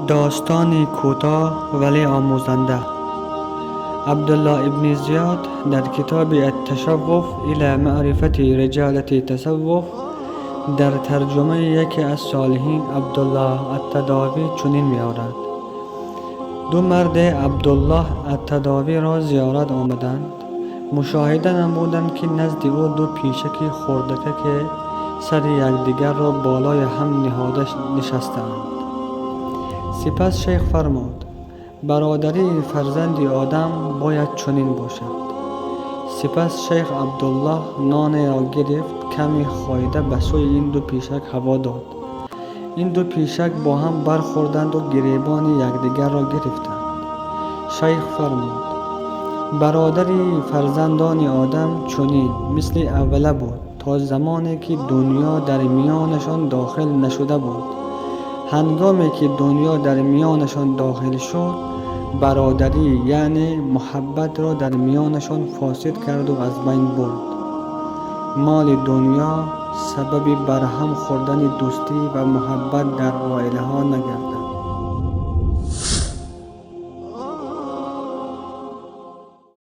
داستانی کوتاه ولی آموزنده. عبدالله ابن زیاد در کتاب التشوف الى معرفت رجالة تصوف در ترجمه یکی از صالحین عبدالله التداوی چنین می آورد: دو مرد عبدالله التداوی را زیارت آمدند. مشاهده نمودند که نزد او دو پیشک خردک که سر یکدیگر را بالای هم نهاده نشستند. سپس شیخ فرمود: برادری فرزند آدم باید چنین باشد. سپس شیخ عبدالله نان را گرفت، کمی خاییده به سوی این دو پیشک هوا داد. این دو پیشک با هم برخوردند و گریبان یکدیگر را گرفتند. شیخ فرمود: برادری فرزندان آدم چنین مثل اوله بود تا زمانی که دنیا در میانشان داخل نشده بود. هنگامی که دنیا در میانشان داخل شد، برادری یعنی محبت را در میانشان فاسد کرد و از بین برد. مال دنیا سبب برهم خوردن دوستی و محبت در عائله ها نگردد.